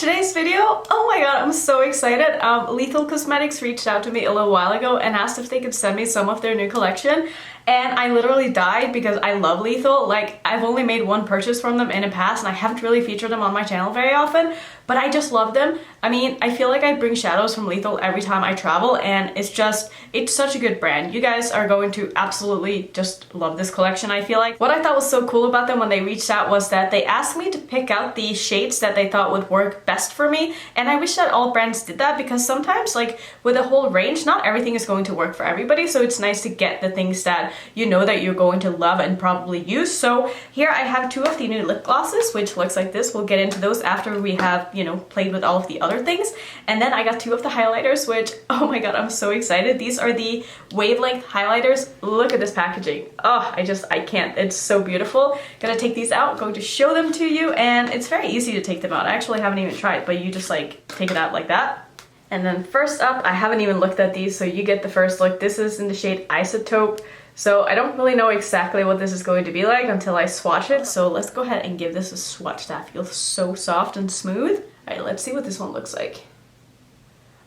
Today's video, oh my god, I'm so excited. Lethal Cosmetics reached out to me a little while ago and asked if they could send me some of their new collection. And I literally died because I love Lethal. Like, I've only made one purchase from them in the past and I haven't really featured them on my channel very often, but I just love them. I mean, I feel like I bring shadows from Lethal every time I travel, and it's such a good brand. You guys are going to absolutely just love this collection, I feel like. What I thought was so cool about them when they reached out was that they asked me to pick out the shades that they thought would work best for me, and I wish that all brands did that because sometimes, like, with a whole range, not everything is going to work for everybody, so it's nice to get the things that you know that you're going to love and probably use. So here I have two of the new lip glosses, which looks like this. We'll get into those after we have, you know, played with all of the other things. And then I got two of the highlighters, which, oh my god, I'm so excited. These are the Wavelength Highlighters. Look at this packaging. Oh, I can't. It's so beautiful. Gonna take these out, going to show them to you, and it's very easy to take them out. I actually haven't even tried, but you just like take it out like that. And then first up, I haven't even looked at these, so you get the first look. This is in the shade Isotope. So I don't really know exactly what this is going to be like until I swatch it. So let's go ahead and give this a swatch. That feels so soft and smooth. All right, let's see what this one looks like.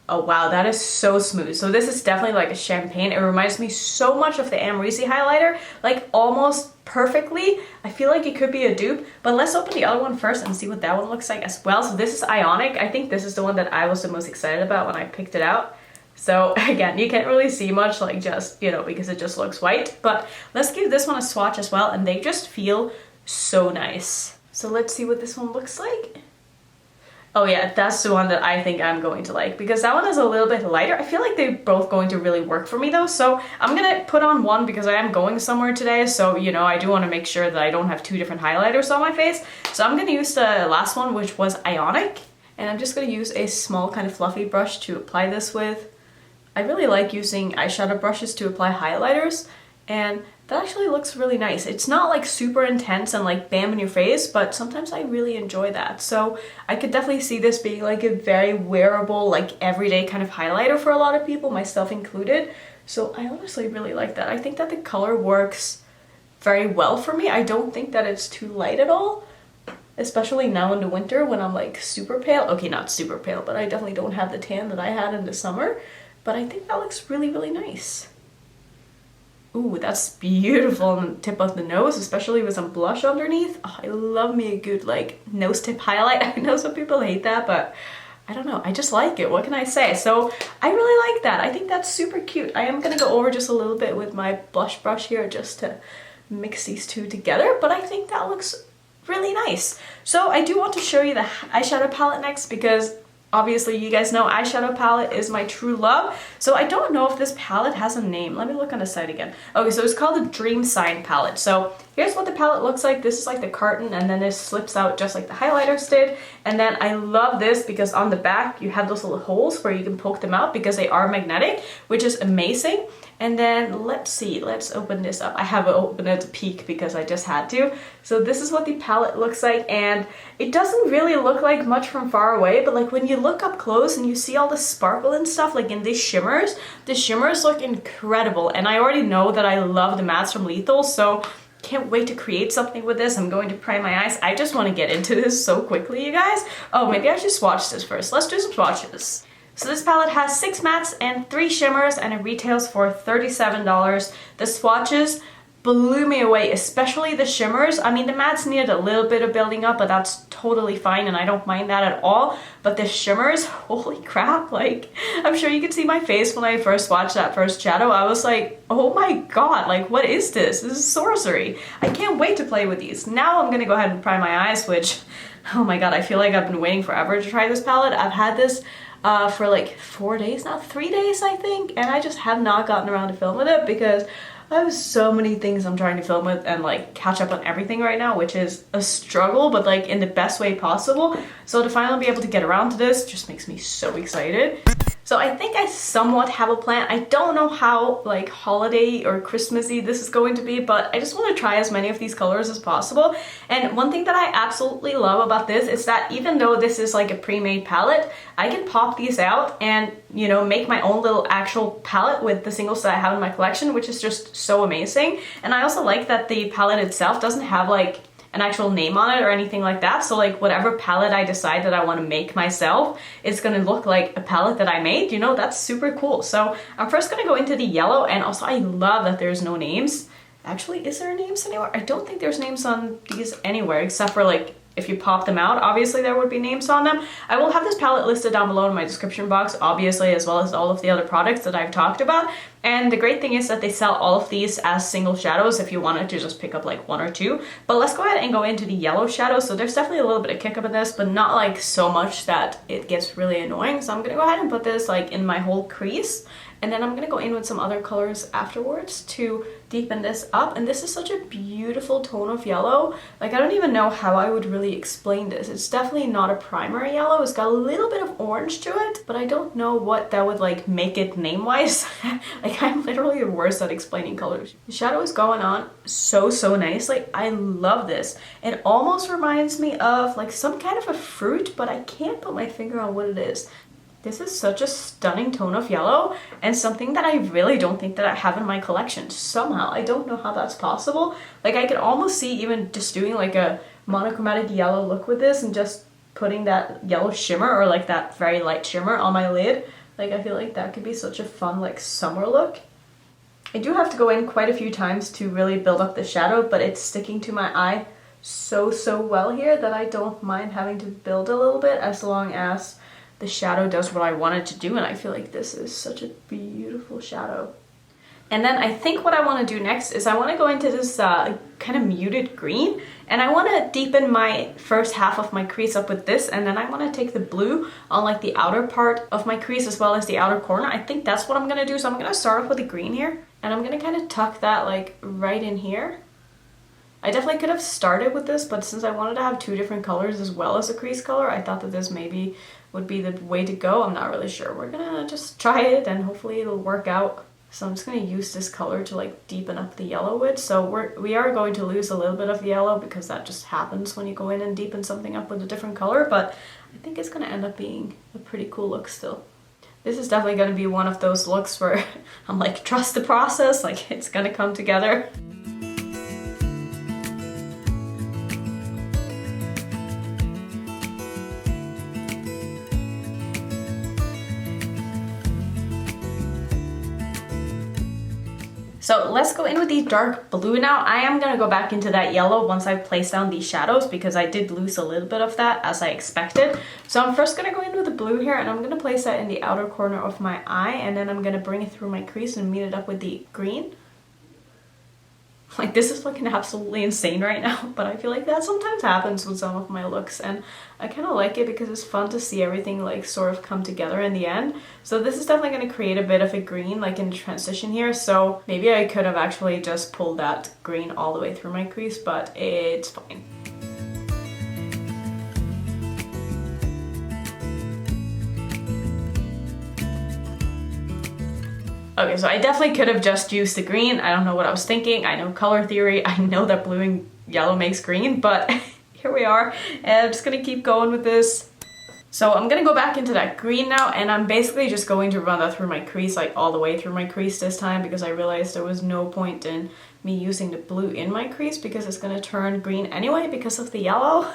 Oh wow, that is so smooth. So this is definitely like a champagne. It reminds me so much of the Amrezy highlighter, like almost perfectly. I feel like it could be a dupe, but let's open the other one first and see what that one looks like as well. So this is Ionic. I think this is the one that I was the most excited about when I picked it out. So again, you can't really see much, like just, you know, because it just looks white, but let's give this one a swatch as well, and they just feel so nice. So let's see what this one looks like. Oh yeah, that's the one that I think I'm going to like, because that one is a little bit lighter. I feel like they're both going to really work for me though, so I'm gonna put on one because I am going somewhere today, so you know, I do want to make sure that I don't have two different highlighters on my face. So I'm gonna use the last one, which was Ionic, and I'm just gonna use a small kind of fluffy brush to apply this with. I really like using eyeshadow brushes to apply highlighters, and that actually looks really nice. It's not like super intense and like bam in your face, but sometimes I really enjoy that. So I could definitely see this being like a very wearable, like everyday kind of highlighter for a lot of people, myself included. So I honestly really like that. I think that the color works very well for me. I don't think that it's too light at all, especially now in the winter when I'm like super pale. Okay, not super pale, but I definitely don't have the tan that I had in the summer. But I think that looks really, really nice. Ooh, that's beautiful on the tip of the nose, especially with some blush underneath. Oh, I love me a good like nose tip highlight. I know some people hate that, but I don't know. I just like it. What can I say? So I really like that. I think that's super cute. I am gonna go over just a little bit with my blush brush here just to mix these two together, but I think that looks really nice. So I do want to show you the eyeshadow palette next because obviously, you guys know eyeshadow palette is my true love. So I don't know if this palette has a name. Let me look on the site again. Okay, so it's called the Dreamsign palette. So here's what the palette looks like. This is like the carton, and then it slips out just like the highlighters did. And then I love this because on the back you have those little holes where you can poke them out because they are magnetic, which is amazing. And then let's see, let's open this up. I haven't opened it to peek because I just had to. So this is what the palette looks like, and it doesn't really look like much from far away, but like when you look up close and you see all the sparkle and stuff like in these shimmers, the shimmers look incredible. And I already know that I love the mattes from Lethal, so can't wait to create something with this. I'm going to prime my eyes. I just want to get into this so quickly, you guys. Oh, maybe I should swatch this first. Let's do some swatches. So this palette has 6 mattes and 3 shimmers, and it retails for $37. The swatches blew me away, especially the shimmers. I mean, the mattes needed a little bit of building up, but that's totally fine, and I don't mind that at all. But the shimmers, holy crap, like, I'm sure you could see my face when I first watched that first shadow. I was like, oh my god, like, what is this? This is sorcery. I can't wait to play with these. Now I'm gonna go ahead and prime my eyes, which, oh my god, I feel like I've been waiting forever to try this palette. I've had this for like 4 days now, 3 days I think, and I just have not gotten around to film with it because I have so many things I'm trying to film with and like catch up on everything right now, which is a struggle, but like in the best way possible. So to finally be able to get around to this just makes me so excited. So I think I somewhat have a plan. I don't know how like holiday or Christmassy this is going to be, but I just want to try as many of these colors as possible. And one thing that I absolutely love about this is that even though this is like a pre-made palette, I can pop these out and, you know, make my own little actual palette with the singles that I have in my collection, which is just so amazing. And I also like that the palette itself doesn't have like an actual name on it or anything like that. So like whatever palette I decide that I want to make myself, it's gonna look like a palette that I made, you know, that's super cool. So I'm first gonna go into the yellow, and also I love that there's no names. Actually, is there names anywhere? I don't think there's names on these anywhere, except for like if you pop them out, obviously there would be names on them. I will have this palette listed down below in my description box, obviously, as well as all of the other products that I've talked about. And the great thing is that they sell all of these as single shadows if you wanted to just pick up like one or two. But let's go ahead and go into the yellow shadow. So there's definitely a little bit of kick up in this, but not like so much that it gets really annoying. So I'm gonna go ahead and put this like in my whole crease. And then I'm gonna go in with some other colors afterwards to deepen this up. And this is such a beautiful tone of yellow. Like, I don't even know how I would really explain this. It's definitely not a primary yellow. It's got a little bit of orange to it, but I don't know what that would like make it name-wise. Like, I'm literally the worst at explaining colors. The shadow is going on so nicely. I love this. It almost reminds me of like some kind of a fruit, but I can't put my finger on what it is. This is such a stunning tone of yellow, and something that I really don't think that I have in my collection somehow. I don't know how that's possible. Like, I could almost see even just doing like a monochromatic yellow look with this and just putting that yellow shimmer or like that very light shimmer on my lid. Like, I feel like that could be such a fun like summer look. I do have to go in quite a few times to really build up the shadow, but it's sticking to my eye so well here that I don't mind having to build a little bit as long as the shadow does what I want it to do. And I feel like this is such a beautiful shadow. And then I think what I want to do next is I want to go into this kind of muted green, and I want to deepen my first half of my crease up with this, and then I want to take the blue on like the outer part of my crease as well as the outer corner. I think that's what I'm going to do. So I'm going to start off with the green here, and I'm going to kind of tuck that like right in here. I definitely could have started with this, but since I wanted to have two different colors as well as a crease color, I thought that this maybe would be the way to go. I'm not really sure. We're gonna just try it and hopefully it'll work out. So I'm just gonna use this color to like deepen up the yellow with. So we are going to lose a little bit of the yellow because that just happens when you go in and deepen something up with a different color, but I think it's gonna end up being a pretty cool look still. This is definitely gonna be one of those looks where I'm like, trust the process, like it's gonna come together. So let's go in with the dark blue now. I am gonna go back into that yellow once I place down these shadows because I did lose a little bit of that as I expected. So I'm first gonna go in with the blue here, and I'm gonna place that in the outer corner of my eye, and then I'm gonna bring it through my crease and meet it up with the green. Like, this is looking absolutely insane right now, but I feel like that sometimes happens with some of my looks, and I kind of like it because it's fun to see everything like sort of come together in the end. So this is definitely going to create a bit of a green like in the transition here, so maybe I could have actually just pulled that green all the way through my crease, but it's fine. Okay, so I definitely could have just used the green. I don't know what I was thinking. I know color theory. I know that blue and yellow makes green, but here we are. And I'm just gonna keep going with this. So I'm gonna go back into that green now, and I'm basically just going to run that through my crease, like all the way through my crease this time, because I realized there was no point in me using the blue in my crease because it's gonna turn green anyway because of the yellow.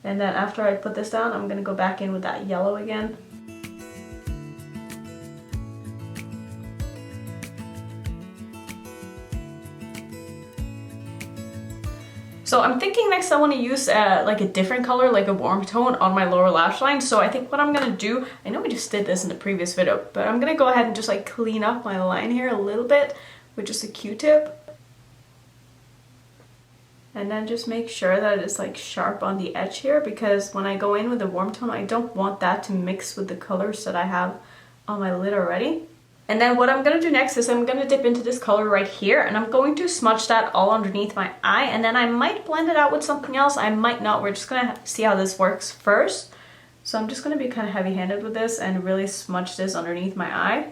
And then after I put this down, I'm gonna go back in with that yellow again. So I'm thinking next I want to use like a different color, like a warm tone on my lower lash line. So I think what I'm going to do, I know we just did this in the previous video, but I'm going to go ahead and just like clean up my line here a little bit with just a Q-tip. And then just make sure that it's like sharp on the edge here, because when I go in with the warm tone, I don't want that to mix with the colors that I have on my lid already. And then what I'm going to do next is I'm going to dip into this color right here, and I'm going to smudge that all underneath my eye, and then I might blend it out with something else. I might not. We're just going to see how this works first. So I'm just going to be kind of heavy-handed with this and really smudge this underneath my eye.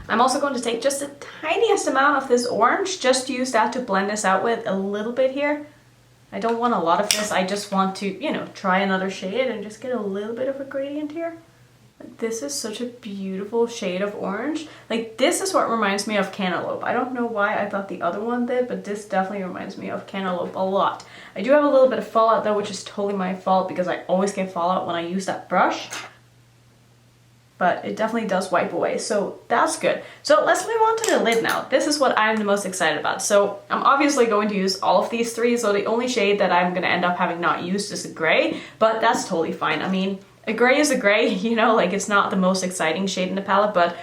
I'm also going to take just the tiniest amount of this orange, just use that to blend this out with a little bit here. I don't want a lot of this, I just want to, you know, try another shade and just get a little bit of a gradient here. this is such a beautiful shade of orange. Like, this is what reminds me of Cantaloupe. I don't know why I thought the other one did, but this definitely reminds me of Cantaloupe a lot. I do have a little bit of fallout though, which is totally my fault because I always get fallout when I use that brush. But it definitely does wipe away, so that's good. So let's move on to the lid now. This is what I'm the most excited about. So I'm obviously going to use all of these three, so the only shade that I'm gonna end up having not used is a gray, but that's totally fine. I mean, a gray is a gray, you know, like it's not the most exciting shade in the palette, but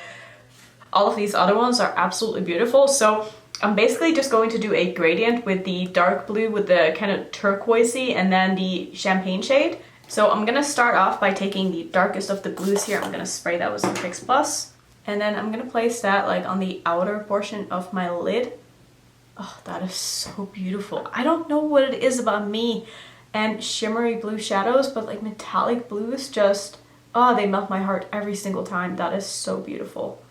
all of these other ones are absolutely beautiful. So I'm basically just going to do a gradient with the dark blue with the kind of turquoisey and then the champagne shade. So I'm gonna start off by taking the darkest of the blues here. I'm gonna spray that with some Fix Plus. And then I'm gonna place that like on the outer portion of my lid. Oh, that is so beautiful. I don't know what it is about me and shimmery blue shadows, but like metallic blues just, oh, they melt my heart every single time. That is so beautiful.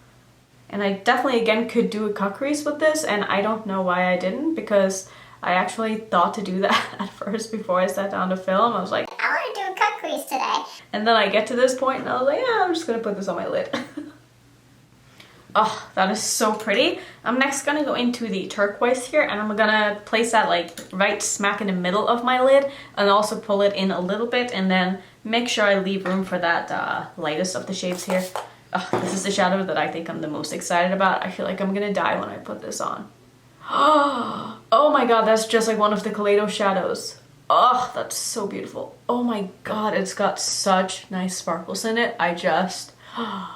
And I definitely, again, could do a cut crease with this, and I don't know why I didn't, because I actually thought to do that at first before I sat down to film. I was like, I want to do a cut crease today. And then I get to this point and I was like, yeah, I'm just gonna put this on my lid. Oh, that is so pretty. I'm next gonna go into the turquoise here, and I'm gonna place that like right smack in the middle of my lid and also pull it in a little bit and then make sure I leave room for that lightest of the shades here. Oh, this is the shadow that I think I'm the most excited about. I feel like I'm gonna die when I put this on. Oh my god, that's just like one of the Kaleido shadows. Oh, that's so beautiful. Oh my god, it's got such nice sparkles in it. I just can't.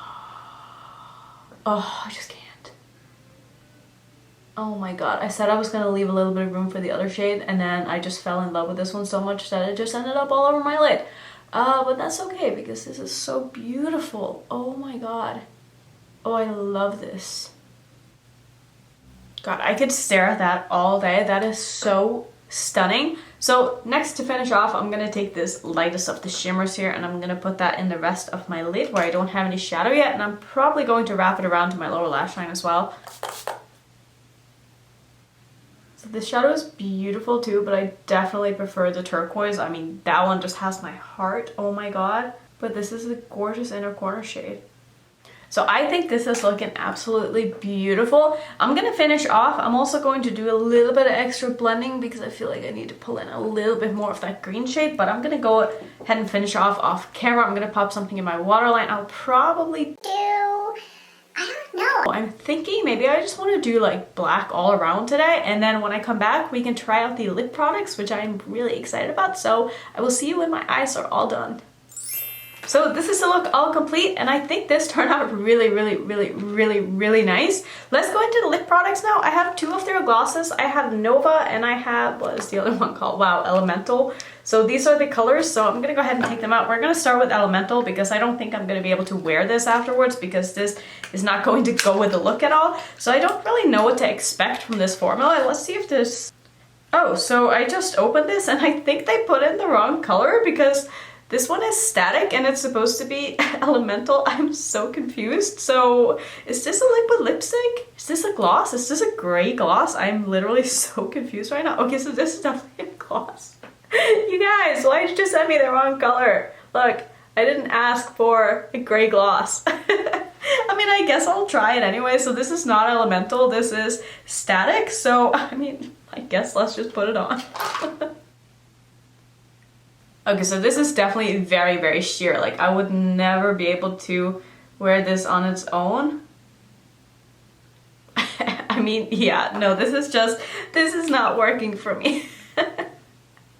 Oh my god, I said I was gonna leave a little bit of room for the other shade, and then I just fell in love with this one so much that it just ended up all over my lid. But that's okay because this is so beautiful. Oh my god. Oh, I love this. God, I could stare at that all day. That is so stunning. So next, to finish off, I'm gonna take this lightest of the shimmers here and I'm gonna put that in the rest of my lid where I don't have any shadow yet, and I'm probably going to wrap it around to my lower lash line as well. So this shadow is beautiful too, but I definitely prefer the turquoise. I mean, that one just has my heart. Oh my god. But this is a gorgeous inner corner shade. So I think this is looking absolutely beautiful. I'm gonna finish off. I'm also going to do a little bit of extra blending because I feel like I need to pull in a little bit more of that green shade, but I'm gonna go ahead and finish off camera. I'm gonna pop something in my waterline. I'll probably do, I don't know. I'm thinking maybe I just want to do like black all around today, and then when I come back we can try out the lip products, which I'm really excited about. So I will see you when my eyes are all done. So this is the look all complete, and I think this turned out really nice. Let's go into the lip products now. I have two of their glosses. I have Nova and I have, what is the other one called? Wow, Elemental. So these are the colors, so I'm gonna go ahead and take them out. We're gonna start with Elemental because I don't think I'm gonna be able to wear this afterwards because this is not going to go with the look at all. So I don't really know what to expect from this formula. Let's see if this... Oh, so I just opened this and I think they put in the wrong color because this one is static and it's supposed to be Elemental. I'm so confused. So is this a liquid lipstick? Is this a gloss? Is this a gray gloss? I'm literally so confused right now. Okay, so this is definitely a gloss. You guys, why did you just send me the wrong color? Look, I didn't ask for a gray gloss. I mean, I guess I'll try it anyway. So this is not Elemental, this is static. So, I mean, I guess let's just put it on. Okay, so this is definitely very sheer. Like, I would never be able to wear this on its own. I mean, yeah, no, this is not working for me.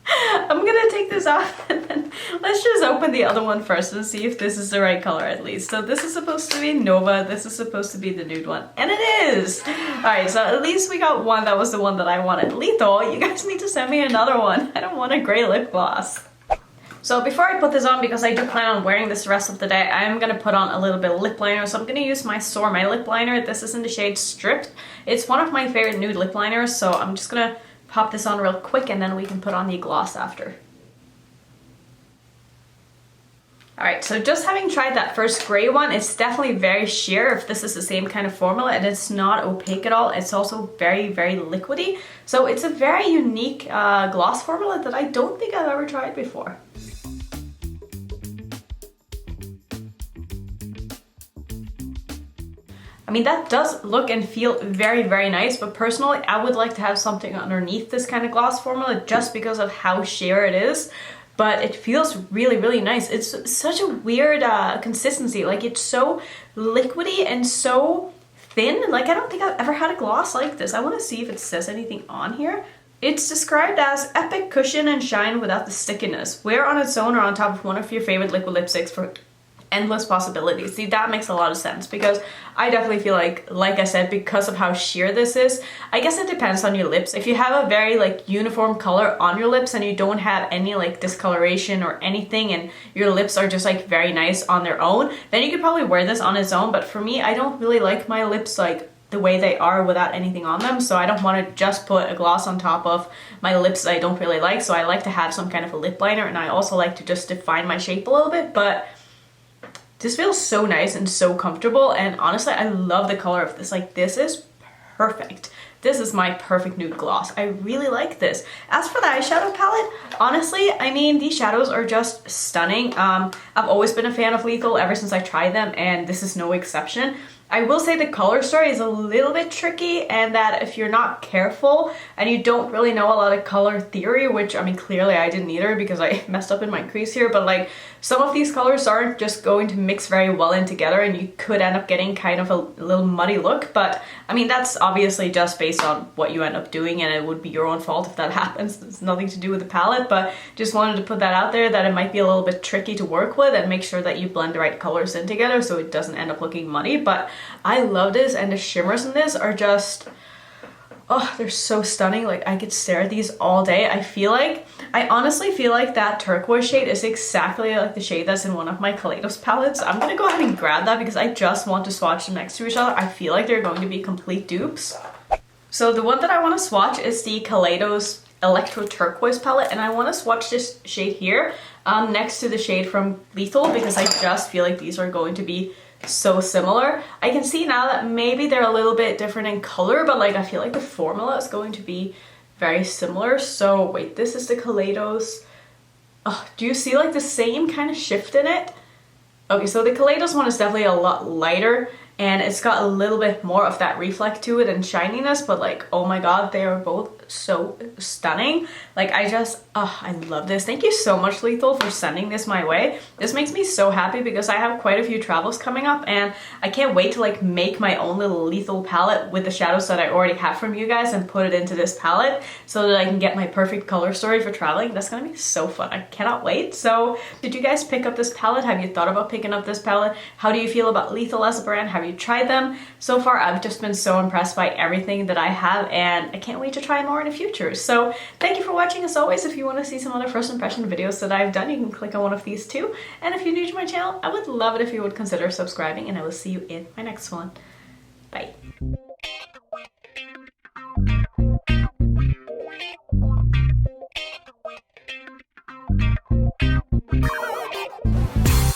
I'm gonna take this off and then let's just open the other one first and see if this is the right color at least. So this is supposed to be Nova, this is supposed to be the nude one, and it is! Alright, so at least we got one that was the one that I wanted. Lethal, you guys need to send me another one. I don't want a gray lip gloss. So before I put this on, because I do plan on wearing this the rest of the day, I'm going to put on a little bit of lip liner. So I'm going to use my Soar My lip liner. This is in the shade Stripped. It's one of my favorite nude lip liners, so I'm just going to pop this on real quick and then we can put on the gloss after. Alright, so just having tried that first gray one, it's definitely very sheer if this is the same kind of formula, and it's not opaque at all. It's also very liquidy. So it's a very unique gloss formula that I don't think I've ever tried before. I mean, that does look and feel very, very nice, but personally, I would like to have something underneath this kind of gloss formula just because of how sheer it is. But it feels really, really nice. It's such a weird consistency. Like, it's so liquidy and so thin. Like, I don't think I've ever had a gloss like this. I want to see if it says anything on here. It's described as epic cushion and shine without the stickiness. Wear on its own or on top of one of your favorite liquid lipsticks for endless possibilities. See, that makes a lot of sense because I definitely feel like I said, because of how sheer this is, I guess it depends on your lips. If you have a very like uniform color on your lips and you don't have any like discoloration or anything and your lips are just like very nice on their own, then you could probably wear this on its own. But for me, I don't really like my lips like the way they are without anything on them, so I don't want to just put a gloss on top of my lips that I don't really like. So I like to have some kind of a lip liner, and I also like to just define my shape a little bit. But this feels so nice and so comfortable, and honestly, I love the color of this. Like, this is perfect. This is my perfect nude gloss. I really like this. As for the eyeshadow palette, honestly, I mean, these shadows are just stunning. I've always been a fan of Lethal ever since I tried them, and this is no exception. I will say the color story is a little bit tricky, and that if you're not careful and you don't really know a lot of color theory, which I mean clearly I didn't either because I messed up in my crease here, but like some of these colors aren't just going to mix very well in together and you could end up getting kind of a little muddy look. But I mean, that's obviously just based on what you end up doing, and it would be your own fault if that happens. It's nothing to do with the palette, but just wanted to put that out there that it might be a little bit tricky to work with, and make sure that you blend the right colors in together so it doesn't end up looking muddy. But I love this, and the shimmers in this are just, oh, they're so stunning. Like, I could stare at these all day. I honestly feel like that turquoise shade is exactly like the shade that's in one of my Kaleidos palettes. I'm gonna go ahead and grab that because I just want to swatch them next to each other. I feel like they're going to be complete dupes. So the one that I want to swatch is the Kaleidos Electro Turquoise palette, and I want to swatch this shade here next to the shade from Lethal because I just feel like these are going to be so similar. I can see now that maybe they're a little bit different in color, but like I feel like the formula is going to be very similar. So wait, this is the Kaleidos. Oh, do you see like the same kind of shift in it? Okay, so the Kaleidos one is definitely a lot lighter and it's got a little bit more of that reflect to it and shininess, but like, oh my god, they are both so stunning. Like, I love this. Thank you so much, Lethal, for sending this my way. This makes me so happy because I have quite a few travels coming up and I can't wait to like make my own little Lethal palette with the shadows that I already have from you guys and put it into this palette so that I can get my perfect color story for traveling. That's gonna be so fun. I cannot wait. So did you guys pick up this palette? Have you thought about picking up this palette? How do you feel about Lethal as a brand? Have you tried them? So far, I've just been so impressed by everything that I have, and I can't wait to try more in the future. So thank you for watching. As always, if you want to see some other first impression videos that I've done, you can click on one of these too. And if you're new to my channel, I would love it if you would consider subscribing, and I will see you in my next one. Bye.